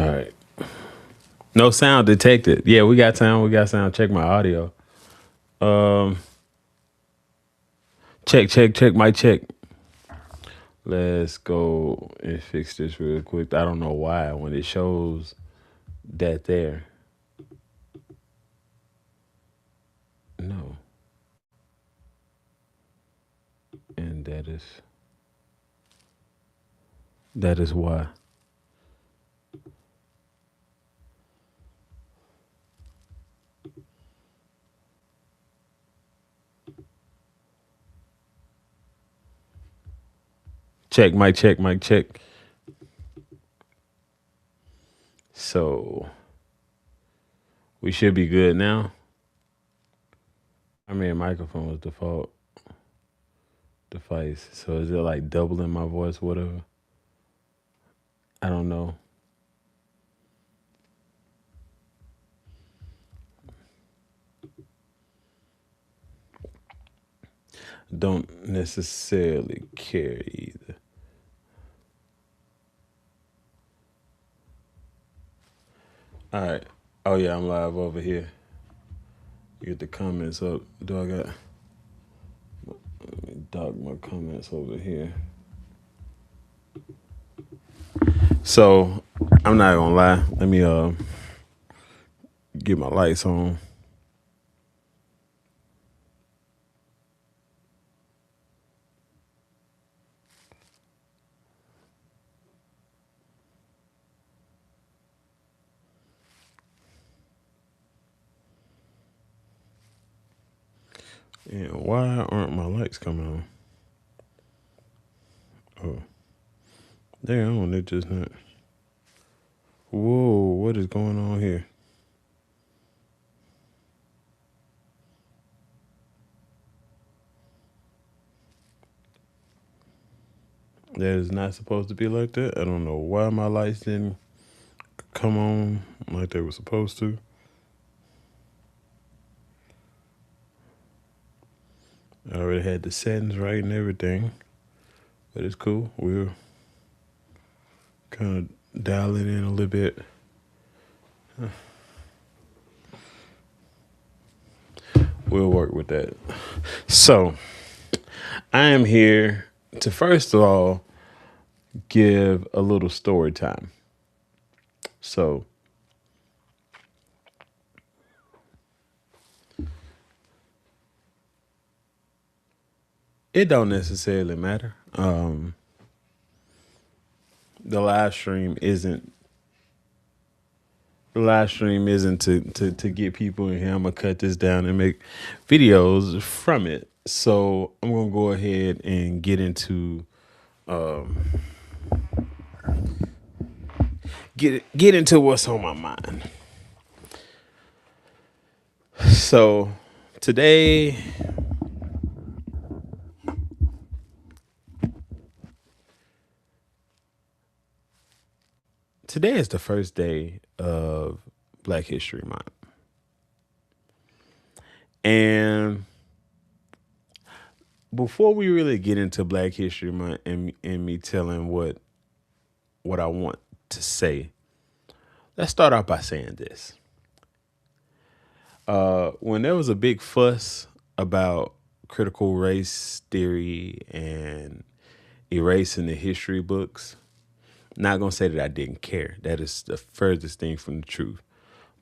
All right. No sound detected. Yeah, we got sound. We got sound. Check my audio. Um, check. My check. Let's go and fix this real quick. I don't know why when it shows that there. No, and that is why. Check. My check. My check. So we should be good now. I mean, microphone was default device. So is it like doubling my voice, whatever? I don't know. Don't necessarily care either. All right. Oh yeah, I'm live over here. Get the comments up. Do I got? Let me dog my comments over here. So I'm not gonna lie. Let me get my lights on. And why aren't my lights coming on? Oh, they're on. They're just not. Whoa, what is going on here? That is not supposed to be like that. I don't know why my lights didn't come on like they were supposed to. I already had the settings right and everything, but it's cool. We'll kind of dial it in a little bit. We'll work with that. So, I am here to first of all give a little story time. So, it don't necessarily matter. The live stream isn't to get people in here. I'm gonna cut this down and make videos from it. So I'm gonna go ahead and get into what's on my mind. So today today is the first day of Black History Month. And before we really get into Black History Month and me telling what I want to say, let's start off by saying this. When there was a big fuss about critical race theory and erasing the history books, not gonna say that I didn't care. That is the furthest thing from the truth.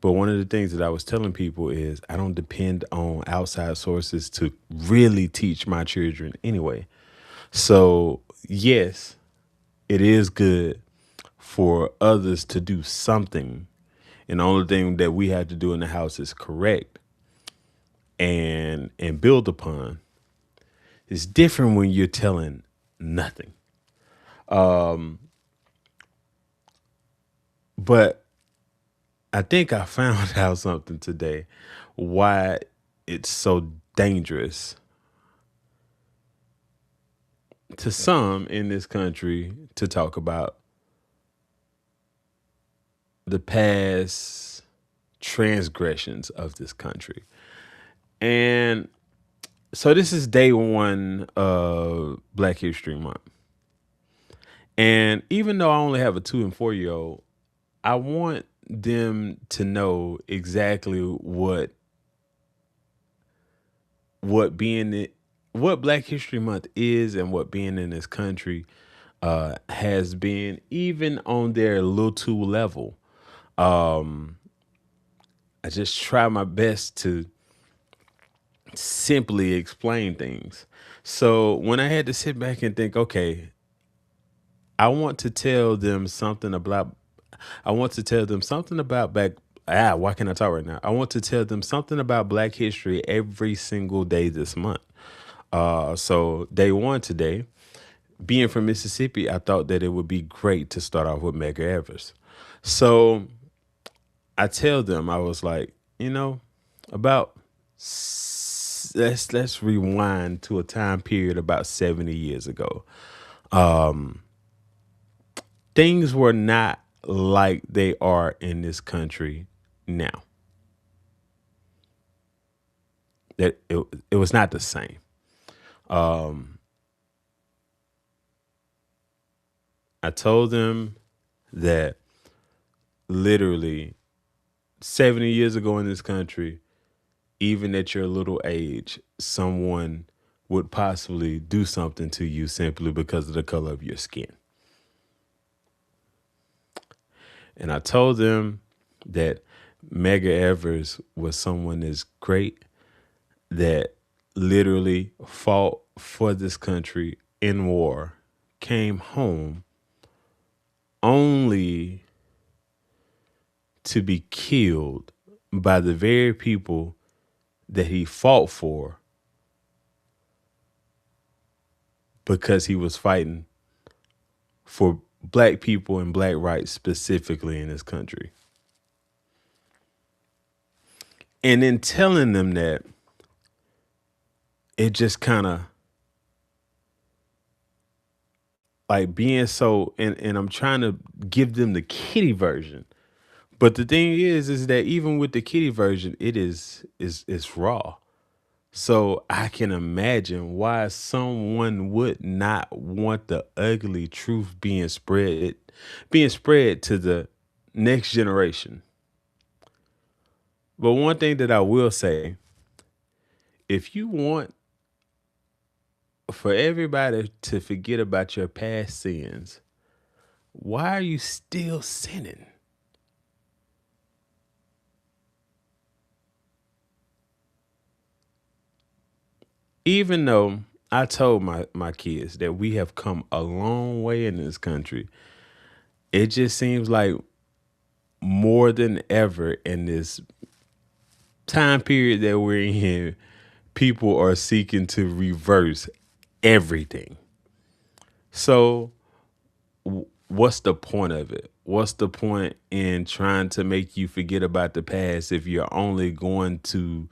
But one of the things that I was telling people is I don't depend on outside sources to really teach my children anyway. So, yes, it is good for others to do something. And the only thing that we have to do in the house is correct and build upon. It's different when you're telling nothing. But I think I found out something today why it's so dangerous to some in this country to talk about the past transgressions of this country. And so this is day one of Black History Month. And even though I only have a 2 and 4 year old, I want them to know exactly what being it what Black History Month is and what being in this country has been, even on their little two level. Um, I just try my best to simply explain things. So when I had to sit back and think, okay, I want to tell them something about I want to tell them something about back why can't I talk right now? I want to tell them something about Black history every single day this month. So day one today, being from Mississippi, I thought that it would be great to start off with Medgar Evers. So I tell them, I was like, about let's rewind to a time period about 70 years ago. Things were not like they are in this country now. That it was not the same. I told them that literally 70 years ago in this country, even at your little age, someone would possibly do something to you simply because of the color of your skin. And I told them that Medgar Evers was someone that's great, that literally fought for this country in war, came home only to be killed by the very people that he fought for because he was fighting for black people and black rights specifically in this country. And in telling them that, it just kind of like being so, and I'm trying to give them the kitty version. But the thing is that even with the kitty version, it's raw. So I can imagine why someone would not want the ugly truth being spread to the next generation. But one thing that I will say, if you want for everybody to forget about your past sins, why are you still sinning? Even though I told my kids that we have come a long way in this country, it just seems like more than ever in this time period that we're in, people are seeking to reverse everything. So, what's the point of it? What's the point in trying to make you forget about the past if you're only going to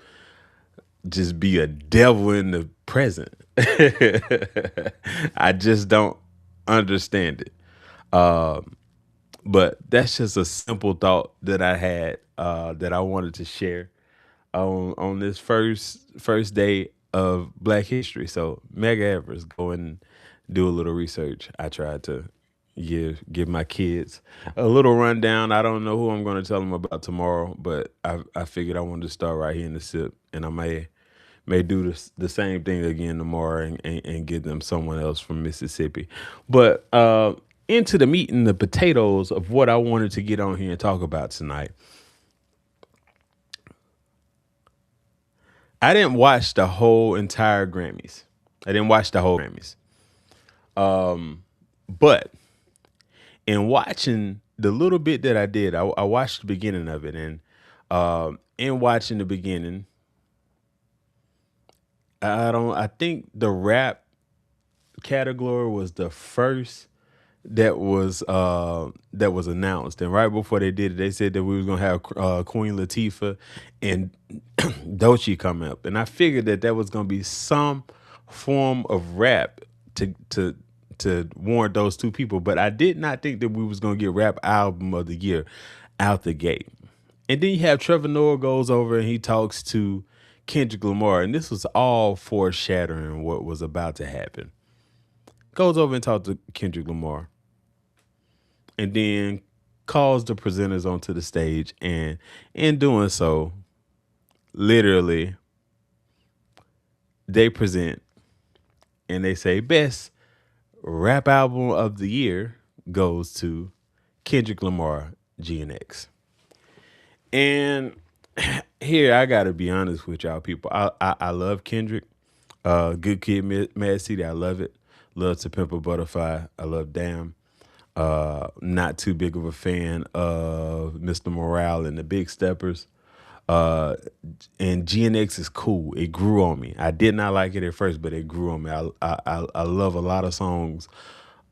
just be a devil in the present? I just don't understand it. But that's just a simple thought that I had that I wanted to share on this first day of Black History. So Mega Evers, go and do a little research. I tried to give my kids a little rundown. I don't know who I'm going to tell them about tomorrow, but I figured I wanted to start right here in the sip, and I may do the same thing again tomorrow and give them someone else from Mississippi. But into the meat and the potatoes of what I wanted to get on here and talk about tonight. I didn't watch the whole entire Grammys. I didn't watch the whole Grammys. But in watching the little bit that I did, I watched the beginning of it. And in watching the beginning, I think the rap category was the first that was announced, and right before they did it, they said that we was gonna have Queen Latifah and Doechii come up, and I figured that was gonna be some form of rap to warrant those two people, but I did not think that we was gonna get rap album of the year out the gate. And then you have Trevor Noah goes over and he talks to Kendrick Lamar, and this was all foreshadowing what was about to happen. Goes over and talks to Kendrick Lamar. And then calls the presenters onto the stage, and in doing so, literally, they present and they say best rap album of the year goes to Kendrick Lamar, GNX. And here I gotta be honest with y'all people. I love Kendrick. Good Kid, Mad City. I love it. Love To Pimp a Butterfly. I love Damn. Not too big of a fan of Mr. Morale and the Big Steppers. Uh, and GNX is cool. It grew on me. I did not like it at first, but it grew on me. I love a lot of songs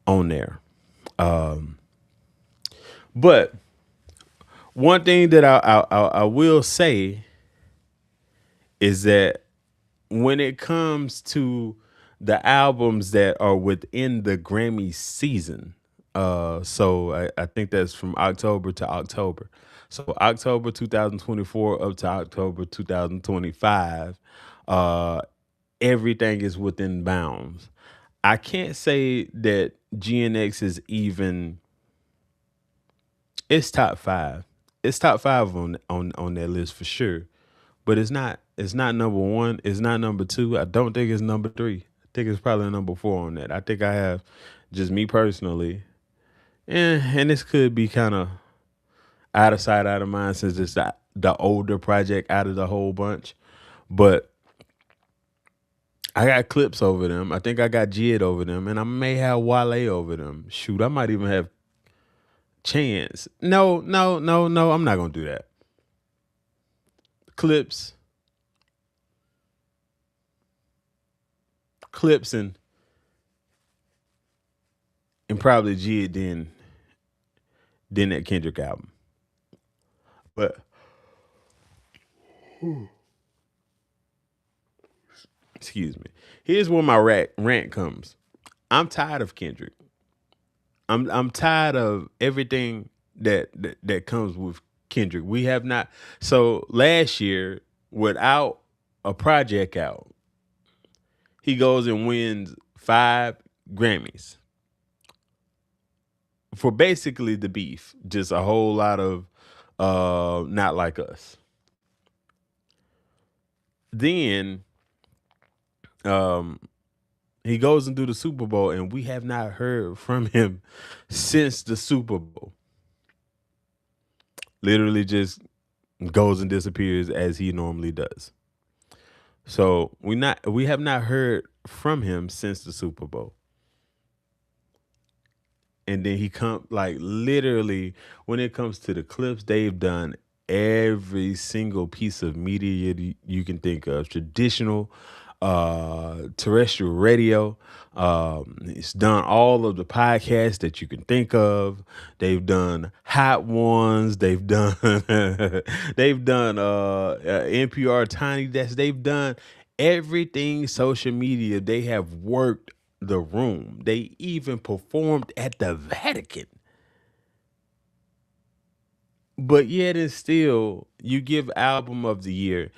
on there. But one thing that I will say is that when it comes to the albums that are within the Grammy season, so I think that's from October to October. So October 2024 up to October 2025, uh, everything is within bounds. I can't say that GNX is even, it's top five. It's top five on that list for sure. But it's not number one. It's not number two. I don't think it's number three. I think it's probably number four on that. I think I have just me personally. And this could be kind of out of sight, out of mind since it's the older project out of the whole bunch. But I got clips over them. I think I got Jid over them, and I may have Wale over them. Shoot, I might even have Chance. No, no, no, no. I'm not gonna do that. Clips, clips, and probably Jid then that Kendrick album. But excuse me. Here's where my rant comes. I'm tired of Kendrick. I'm tired of everything that comes with Kendrick. We have not. So last year, without a project out, he goes and wins 5 Grammys for basically the beef. Just a whole lot of not like us. Then um he goes and do the Super Bowl, and we have not heard from him since the Super Bowl. Literally just goes and disappears as he normally does. So we have not heard from him since the Super Bowl. And then he come like literally when it comes to the clips, they've done every single piece of media you can think of, traditional, terrestrial radio. It's done all of the podcasts that you can think of. They've done hot ones. They've done they've done NPR Tiny Desk. They've done everything social media. They have worked the room. They even performed at the Vatican. But yet and still, you give album of the year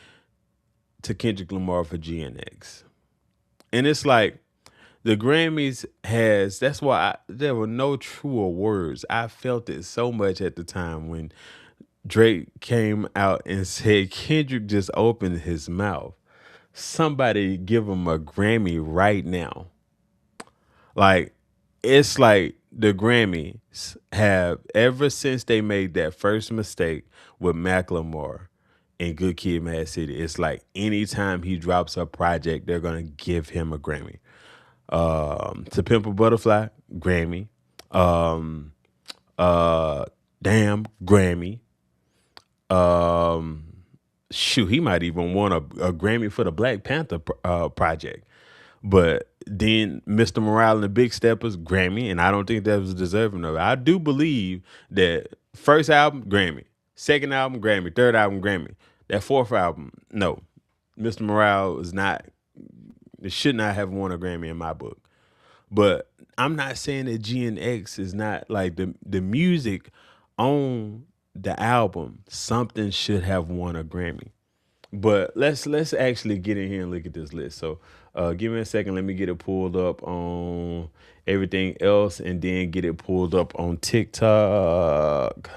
to Kendrick Lamar for GNX. And it's like the Grammys has, that's why there were no truer words. I felt it so much at the time when Drake came out and said Kendrick just opened his mouth. Somebody give him a Grammy right now. Like, it's like the Grammys have, ever since they made that first mistake with Macklemore and Good Kid, Mad City, it's like anytime he drops a project, they're gonna give him a Grammy. To Pimp a Butterfly, Grammy. Um, uh, Damn, Grammy. Um, Shoot, he might even won a Grammy for the Black Panther project. But then Mr. Morale and the Big Steppers, Grammy, and I don't think that was deserving of it. I do believe that first album, Grammy, second album, Grammy, third album, Grammy. That fourth album, no. Mr. Morale is not, it should not have won a Grammy in my book. But I'm not saying that GNX is not like the music on the album, something should have won a Grammy. But let's actually get in here and look at this list. So give me a second. Let me get it pulled up on everything else, and then get it pulled up on TikTok.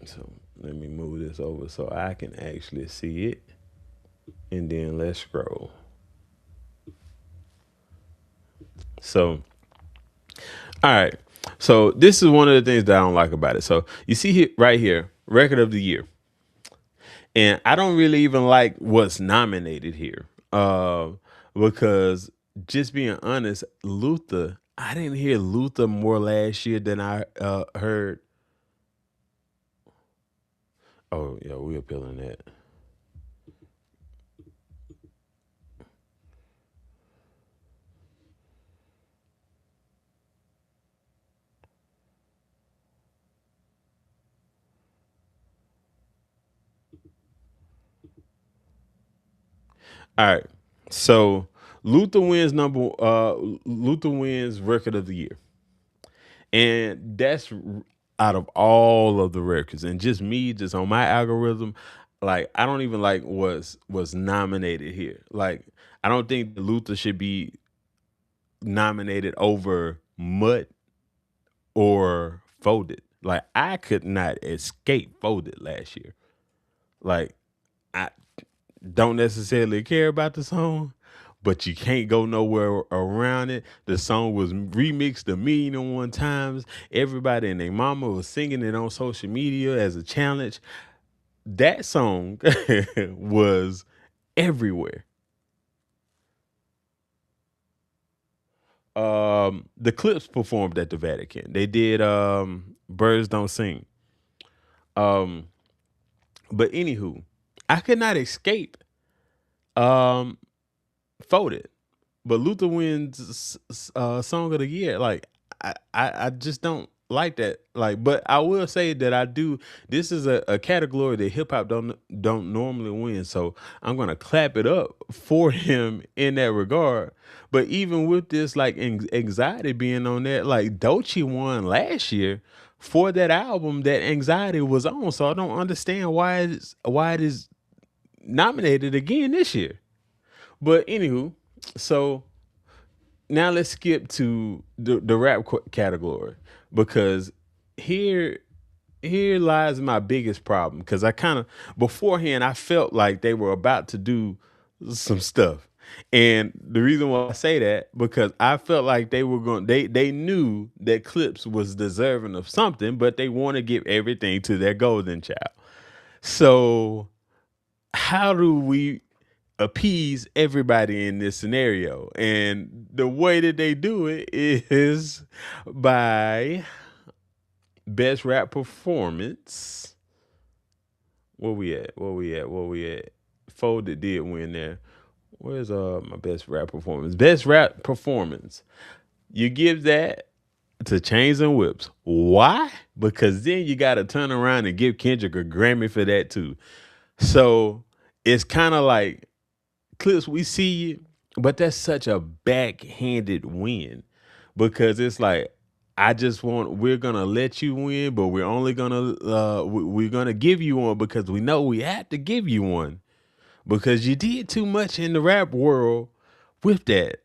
So let me move this over so I can actually see it, and then let's scroll. So all right. So this is one of the things that I don't like about it. So you see here, right here, record of the year, and I don't really even like what's nominated here, because just being honest, Luther, I didn't hear Luther more last year than I heard. Oh yeah, we appealing that. All right. So Luther wins record of the year. And that's out of all of the records. And just me, just on my algorithm, like I don't even like was nominated here. Like I don't think Luther should be nominated over Mutt or Folded. Like I could not escape Folded last year. Like I don't necessarily care about the song, but you can't go nowhere around it. The song was remixed 1,000,001 times. Everybody and their mama was singing it on social media as a challenge. That song was everywhere. The Clips performed at the Vatican. They did Birds Don't Sing. Um, but anywho, I could not escape um Folded. But Luther wins song of the year. Like I just don't like that. Like, but I will say that I do. This is a category that hip hop don't normally win. So I'm gonna clap it up for him in that regard. But even with this, like anxiety being on that, like Doechii won last year for that album that anxiety was on. So I don't understand why it is nominated again this year. But anywho, so now let's skip to the rap category, because here here lies my biggest problem, because I kind of beforehand I felt like they were about to do some stuff. And the reason why I say that, because I felt like they were going, they knew that Clips was deserving of something, but they want to give everything to their golden child. So how do we appease everybody in this scenario? And the way that they do it is by best rap performance. Where we at? Where we at? Where we at? Folded did win there. Where's my best rap performance? Best rap performance. You give that to Chains and Whips. Why? Because then you got to turn around and give Kendrick a Grammy for that too. So it's kind of like, Clips, we see you, but that's such a backhanded win, because it's like, we're gonna let you win, but we're only gonna we're gonna give you one because we know we have to give you one because you did too much in the rap world with that,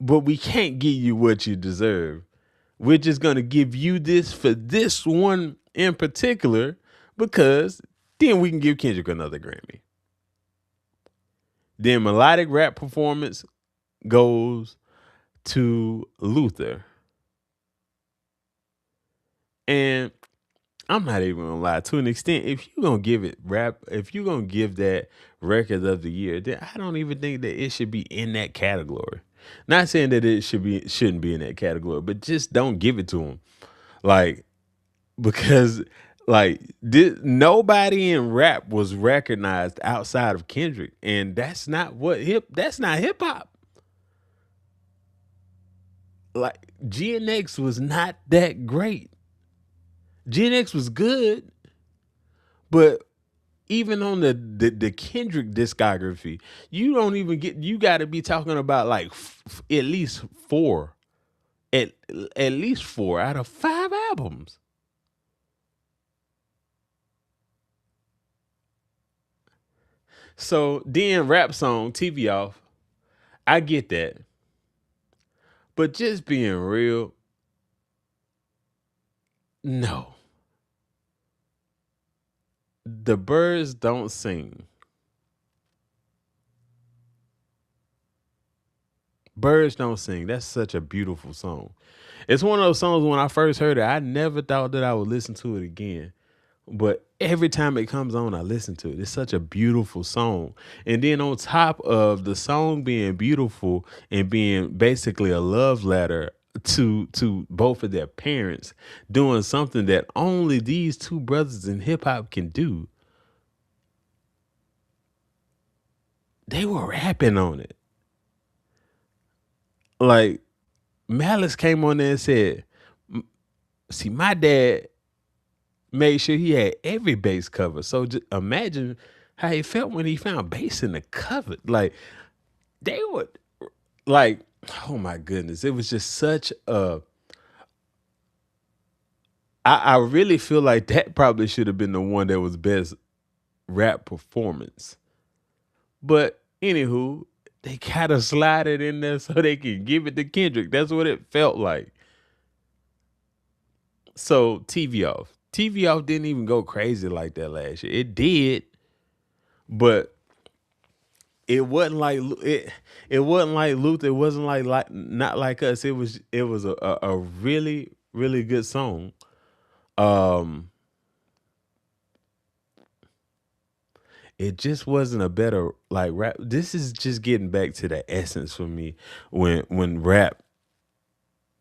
but we can't give you what you deserve. We're just gonna give you this for this one in particular, because then we can give Kendrick another Grammy. Then melodic rap performance goes to Luther. And I'm not even gonna lie, to an extent, if you're gonna give it rap, if you're gonna give that record of the year, then I don't even think that it should be in that category. Not saying that shouldn't be in that category, but just don't give it to him. Like, because like nobody in rap was recognized outside of Kendrick, and that's not hip hop. Like GNX was not that great. GNX was good, but even on the Kendrick discography, you don't even get. You got to be talking about like at least four at at least 4 out of 5 albums. So then rap song, TV off. I get that. But just being real, no. The birds don't sing. Birds don't sing. That's such a beautiful song. It's one of those songs when I first heard it, I never thought that I would listen to it again. But every time it comes on, I listen to it. It's such a beautiful song. And then on top of the song being beautiful and being basically a love letter to both of their parents, doing something that only these two brothers in hip hop can do, they were rapping on it. Like Malice came on there and said, "See, my dad made sure he had every bass cover. So just imagine how he felt when he found bass in the cover. Like they would, like, oh my goodness, it was just such a. I really feel like that probably should have been the one that was best rap performance. But anywho, they gotta slide it in there so they can give it to Kendrick. That's what it felt like. So TV off. TV off didn't even go crazy like that last year. It did, but it wasn't like it. It wasn't like Luther. It wasn't like not like us. It was a really really good song. Um, it just wasn't a better like rap. This is just getting back to the essence for me when rap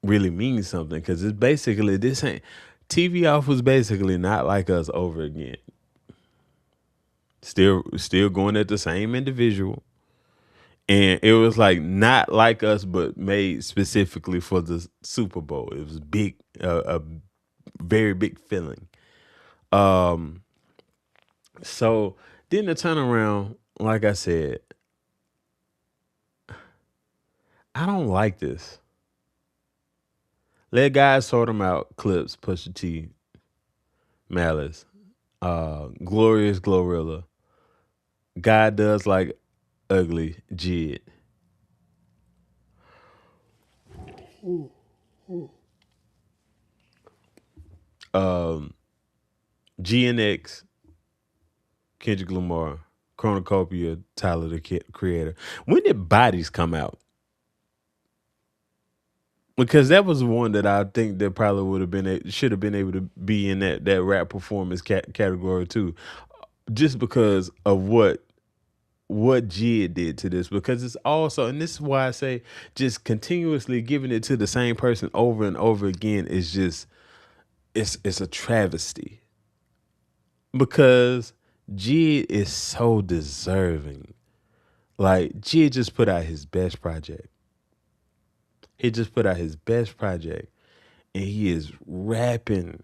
really means something because it's basically this ain't TV off was basically not like us over again. Still going at the same individual and it was like not like us, but made specifically for the Super Bowl. It was big, a very big feeling. Um, so then the turnaround, like I said, I don't like this. Let guys sort them out. Clips, Pusha T, Malice, Glorious Glorilla. God does like ugly Jid. Um, GNX, Kendrick Lamar, Chronocopia, Tyler the Creator. When did Bodies come out? Because that was one that I think that probably would have been should have been able to be in that rap performance category too, just because of what Jid did to this. Because it's also, and this is why I say just continuously giving it to the same person over and over again is just it's a travesty because Jid is so deserving. Like Jid just put out his best project. He just put out his best project and he is rapping.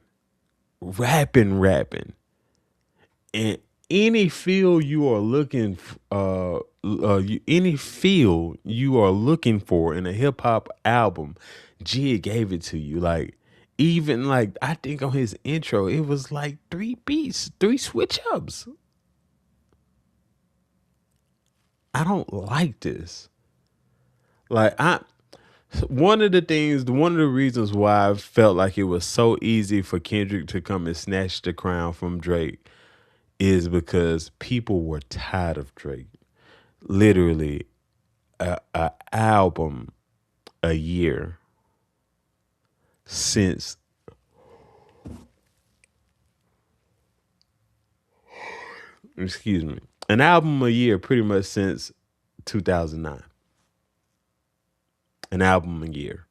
And any feel you are looking, any feel you are looking for in a hip hop album, Jid gave it to you. Like even like I think on his intro, it was like 3 beats, 3 switch ups. I don't like this. Like one of the reasons why I felt like it was so easy for Kendrick to come and snatch the crown from Drake is because people were tired of Drake. Literally, a album a year since, excuse me, an album a year pretty much since 2009. An album a year.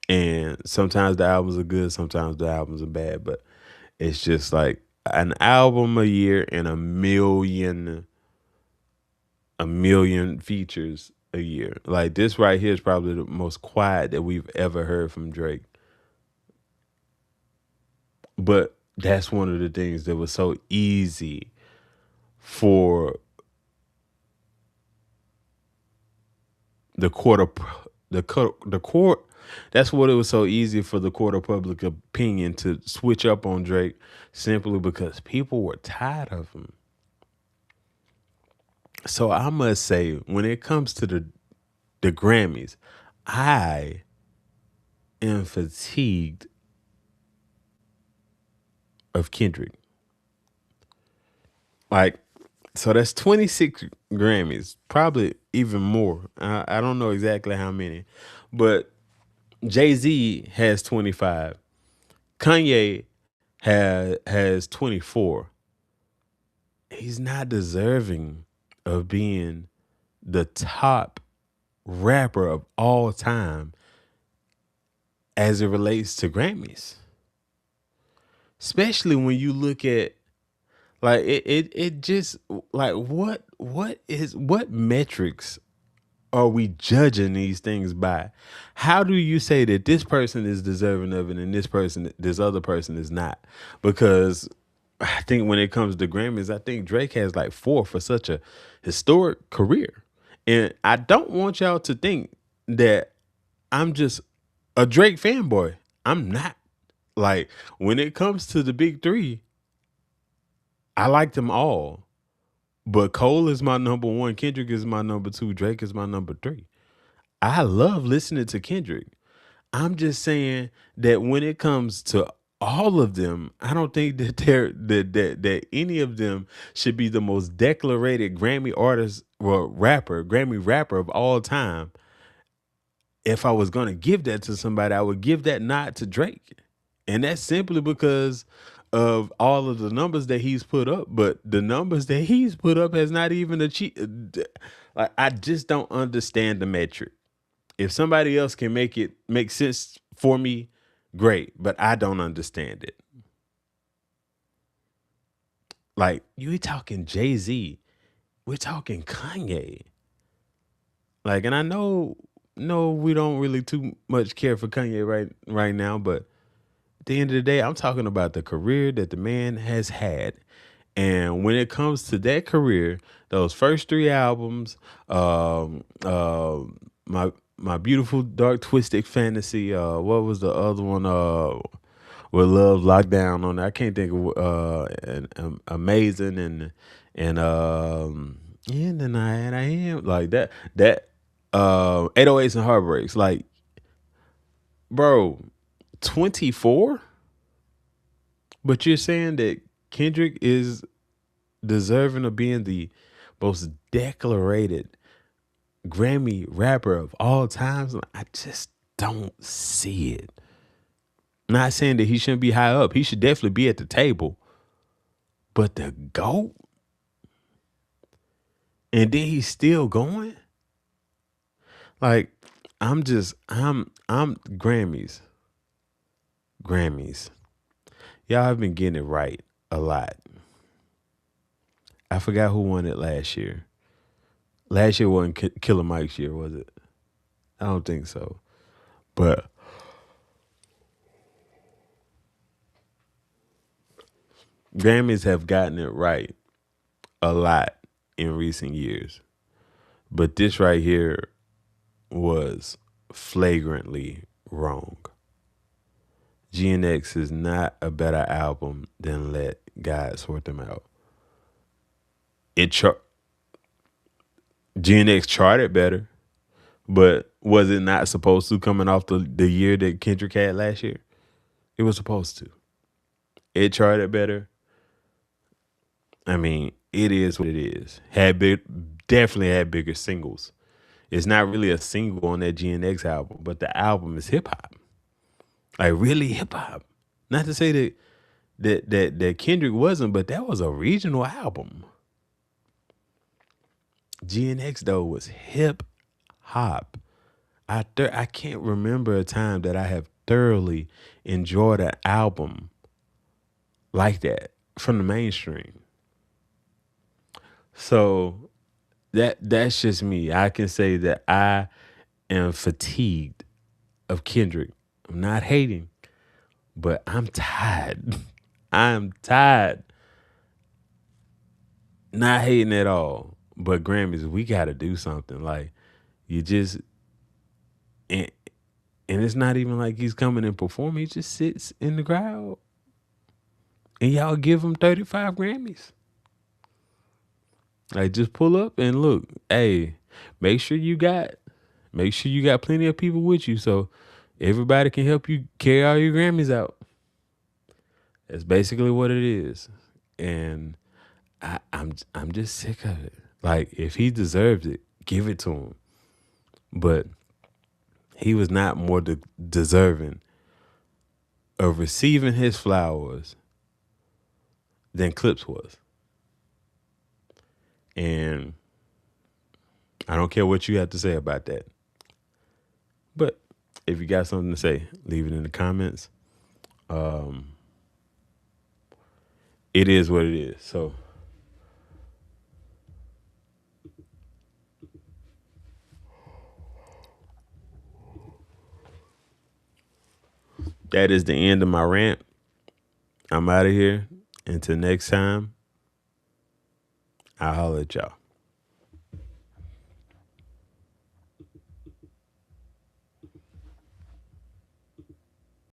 And sometimes the albums are good, sometimes the albums are bad, but it's just like an album a year and a million features a year. Like this right here is probably the most quiet that we've ever heard from Drake. But that's one of the things that was so easy for the court of the court. That's what it was so easy for the court of public opinion to switch up on Drake simply because people were tired of him. So I must say, when it comes to the Grammys, I am fatigued of Kendrick. Like, so that's 26 Grammys, probably even more. I don't know exactly how many, but Jay-Z has 25. Kanye has 24. He's not deserving of being the top rapper of all time as it relates to Grammys. Especially when you look at like it just like what metrics are we judging these things by? How do you say that this person is deserving of it and this other person is not? Because I think when it comes to Grammys, I think Drake has like four for such a historic career. And I don't want y'all to think that I'm just a Drake fanboy. I'm not. Like, when it comes to the big three, I like them all. But Cole is my number one, Kendrick is my number two, Drake is my number three. I love listening to Kendrick. I'm just saying that when it comes to all of them, I don't think that that any of them should be the most decorated Grammy artist or rapper, Grammy rapper of all time. If I was gonna give that to somebody, I would give that nod to Drake. And that's simply because of all of the numbers that he's put up. But the numbers that he's put up has not even achieved. Like, I just don't understand the metric. If somebody else can make sense for me, great. But I don't understand it. Like, you talking Jay-Z, we're talking Kanye. Like, and I know no, we don't really too much care for Kanye right now, but at the end of the day, I'm talking about the career that the man has had. And when it comes to that career, those first three albums, my beautiful dark twisted fantasy, what was the other one? With Love Lockdown on it. I can't think of amazing and then I am like that 808s and Heartbreaks. Like, bro, 24? But you're saying that Kendrick is deserving of being the most decorated Grammy rapper of all times? I just don't see it. Not saying that he shouldn't be high up. He should definitely be at the table. But the GOAT? And then he's still going? Like, I'm Grammys. Grammys. Y'all have been getting it right a lot. I forgot who won it last year. Last year wasn't Killer Mike's year, was it? I don't think so. But Grammys have gotten it right a lot in recent years. But this right here was flagrantly wrong. GNX is not a better album than Let God Sort Them Out. It GNX charted better, but was it not supposed to coming off the year that Kendrick had last year? It was supposed to. It charted better. I mean, it is what it is. Definitely had bigger singles. It's not really a single on that GNX album, but the album is hip hop. Like, really hip hop. Not to say that Kendrick wasn't, but that was a regional album. GNX though was hip hop. I can't remember a time that I have thoroughly enjoyed an album like that from the mainstream. So that's just me. I can say that I am fatigued of Kendrick. I'm not hating, but I'm tired. I'm tired. Not hating at all. But Grammys, we gotta do something. Like, you just And it's not even like he's coming and performing. He just sits in the crowd and y'all give him 35 Grammys. Like, just pull up and look. Hey, make sure you got plenty of people with you so everybody can help you carry all your Grammys out. That's basically what it is. And I'm just sick of it. Like, if he deserves it, give it to him. But he was not more deserving of receiving his flowers than Clips was. And I don't care what you have to say about that. But if you got something to say, leave it in the comments. It is what it is. So that is the end of my rant. I'm out of here. Until next time, I'll holler at y'all.